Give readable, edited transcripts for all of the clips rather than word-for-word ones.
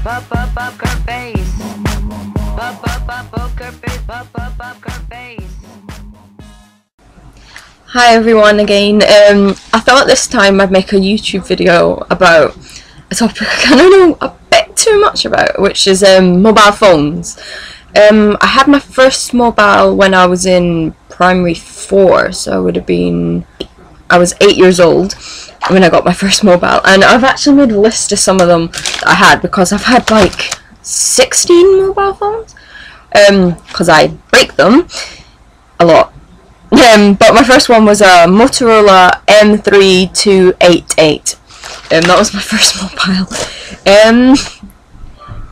Poker face. Poker face. Poker face. Hi everyone again. I thought this time I'd make a YouTube video about a topic I kind of know a bit too much about, which is mobile phones. I had my first mobile when I was in primary 4, so I was 8 years old when I got my first mobile, and I've actually made a list of some of them that I had, because I've had like 16 mobile phones, because I break them a lot. But my first one was a Motorola M3288. That was my first mobile.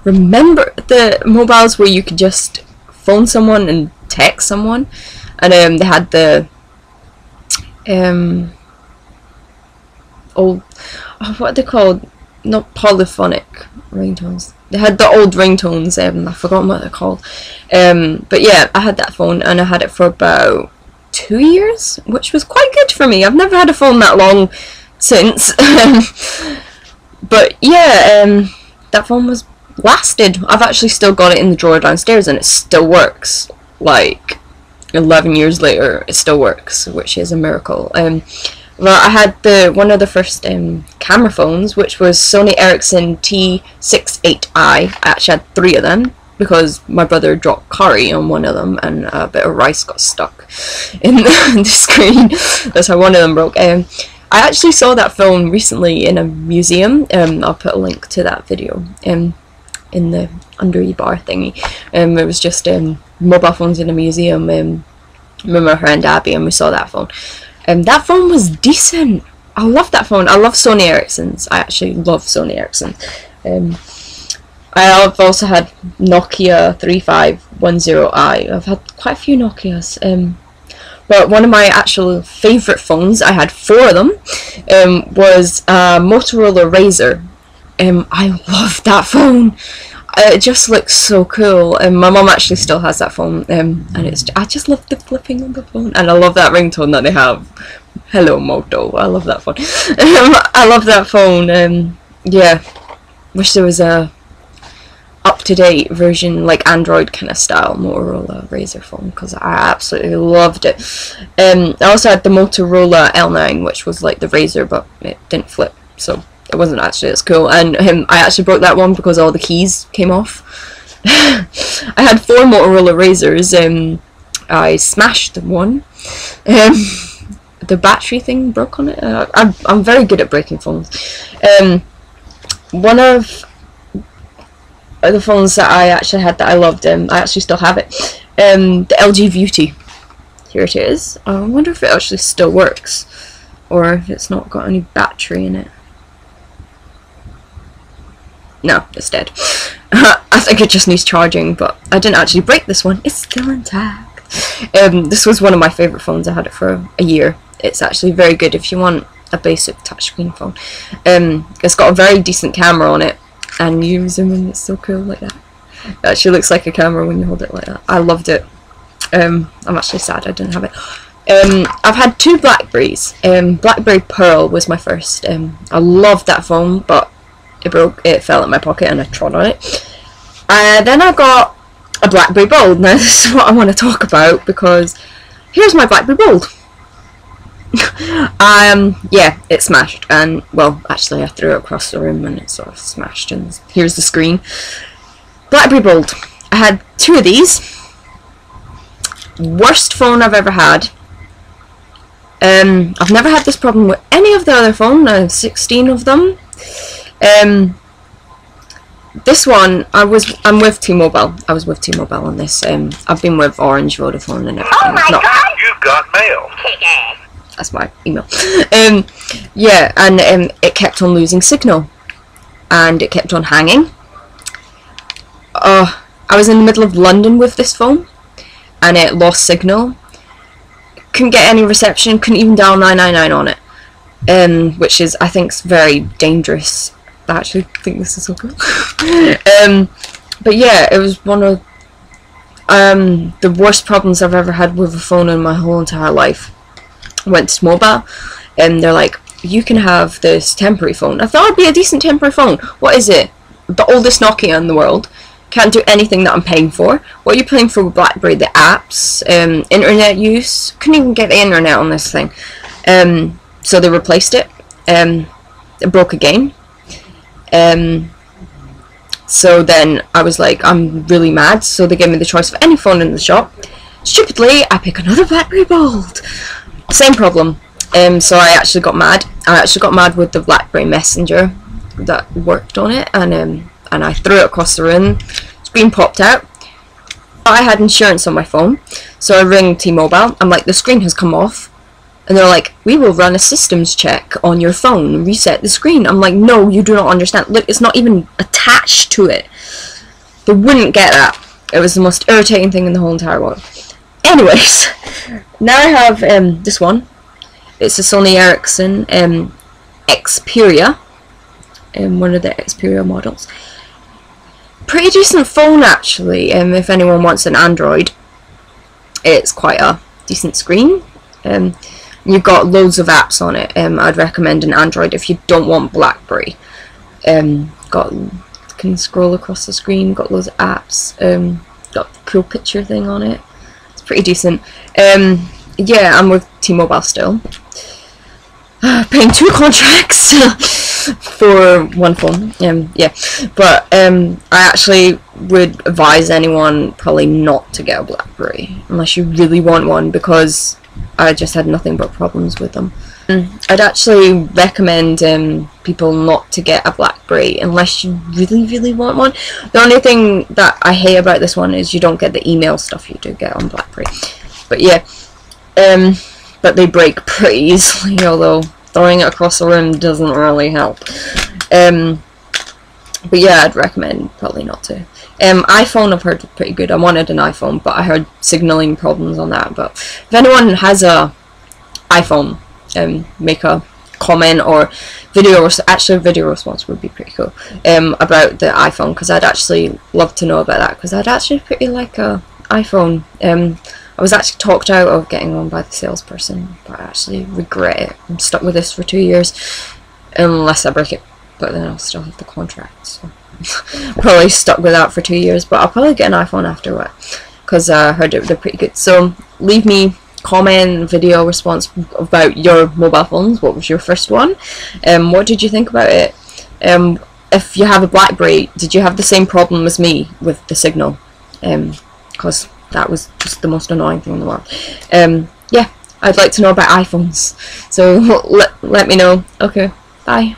Remember the mobiles where you could just phone someone and text someone, and they had the old, what are they called? Not polyphonic ringtones. They had the old ringtones. I forgot what they're called. But yeah, I had that phone, and I had it for about 2 years, which was quite good for me. I've never had a phone that long since. But yeah, that phone was lasted. I've actually still got it in the drawer downstairs, and it still works. Like 11 years later, it still works, which is a miracle. Well, I had one of the first camera phones, which was Sony Ericsson T68i. I actually had 3 of them, because my brother dropped curry on one of them, and a bit of rice got stuck in the screen. That's how one of them broke. I actually saw that phone recently in a museum. I'll put a link to that video in the under bar thingy. It was just mobile phones in a museum. Me and my friend Abby, and we saw that phone. That phone was decent. I love that phone. I love Sony Ericssons. I actually love Sony Ericssons. I've also had Nokia 3510i. I've had quite a few Nokias. But one of my actual favourite phones, I had 4 of them, was a Motorola razr. I love that phone. It just looks so cool. My mum actually still has that phone, and I just love the flipping on the phone, and I love that ringtone that they have. Hello Moto. I love that phone. I love that phone. Yeah, wish there was a up-to-date version, like Android kind of style Motorola razr phone, because I absolutely loved it. I also had the Motorola L9, which was like the razr, but it didn't flip, so it wasn't actually as cool. And I actually broke that one because all the keys came off. I had 4 Motorola razrs. I smashed one. The battery thing broke on it. I'm very good at breaking phones. One of the phones that I actually had that I loved, I actually still have it, the LG Beauty. Here it is. I wonder if it actually still works, or if it's not got any battery in it. No, it's dead. I think it just needs charging, but I didn't actually break this one. It's still intact. This was one of my favourite phones. I had it for a year. It's actually very good if you want a basic touchscreen phone. It's got a very decent camera on it, and you zoom in, it's so cool like that. It actually looks like a camera when you hold it like that. I loved it. I'm actually sad I didn't have it. I've had 2 Blackberries. Blackberry Pearl was my first. I loved that phone, but it broke. It fell in my pocket, and I trod on it. Then I got a Blackberry Bold. Now this is what I want to talk about, because here's my Blackberry Bold. Yeah, it smashed, and well, actually I threw it across the room and it sort of smashed, and here's the screen. Blackberry Bold. I had 2 of these. Worst phone I've ever had. I've never had this problem with any of the other phones. I have 16 of them. This one, I'm with T-Mobile. I was with T-Mobile on this. I've been with Orange, Vodafone, and everything. Oh my God! You've got mail. That's my email. Yeah, and it kept on losing signal, and it kept on hanging. I was in the middle of London with this phone, and it lost signal. Couldn't get any reception. Couldn't even dial 999 on it, which is, I think, very dangerous. I actually think this is so cool. But yeah, it was one of the worst problems I've ever had with a phone in my whole entire life. I went to Mobile, and they're like, you can have this temporary phone. I thought it'd be a decent temporary phone. What is it? the oldest Nokia in the world. Can't do anything that I'm paying for. What are you paying for with BlackBerry? The apps, internet use. Couldn't even get the internet on this thing. So they replaced it. It broke again. So then I was like, I'm really mad. So they gave me the choice of any phone in the shop. Stupidly, I pick another BlackBerry Bold. Same problem. So I actually got mad. I actually got mad with the BlackBerry Messenger that worked on it, and I threw it across the room. Screen popped out. I had insurance on my phone, so I ring T-Mobile. I'm like, the screen has come off, and they're like, we will run a systems check on your phone and reset the screen. I'm like, no, you do not understand. Look, it's not even attached to it. They wouldn't get that. It was the most irritating thing in the whole entire world. Anyways, now I have this one. It's a Sony Ericsson Xperia. One of the Xperia models. Pretty decent phone actually. If anyone wants an Android, it's quite a decent screen. You've got loads of apps on it. I'd recommend an Android if you don't want BlackBerry. Can scroll across the screen. Got loads of apps. Got a cool picture thing on it. It's pretty decent. Yeah, I'm with T-Mobile still. Paying 2 contracts for one phone. Yeah, but I actually would advise anyone probably not to get a BlackBerry unless you really want one, because I just had nothing but problems with them. I'd actually recommend people not to get a BlackBerry unless you really want one. The only thing that I hate about this one is you don't get the email stuff you do get on BlackBerry. But yeah, but they break pretty easily, although throwing it across the room doesn't really help. But yeah, I'd recommend probably not to. iPhone I've heard pretty good. I wanted an iPhone, but I heard signaling problems on that. But if anyone has a iPhone, make a comment or video. Actually, video response would be pretty cool about the iPhone, because I'd actually love to know about that, because I'd actually pretty like a iPhone. I was actually talked out of getting one by the salesperson, but I actually regret it. I'm stuck with this for 2 years, unless I break it, but then I'll still have the contract, so probably stuck with that for 2 years, but I'll probably get an iPhone afterward, because I heard they're pretty good. So leave me comment, video response about your mobile phones. What was your first one? What did you think about it? If you have a BlackBerry, did you have the same problem as me with the signal? Because that was just the most annoying thing in the world. Yeah, I'd like to know about iPhones, so let me know. Okay, bye.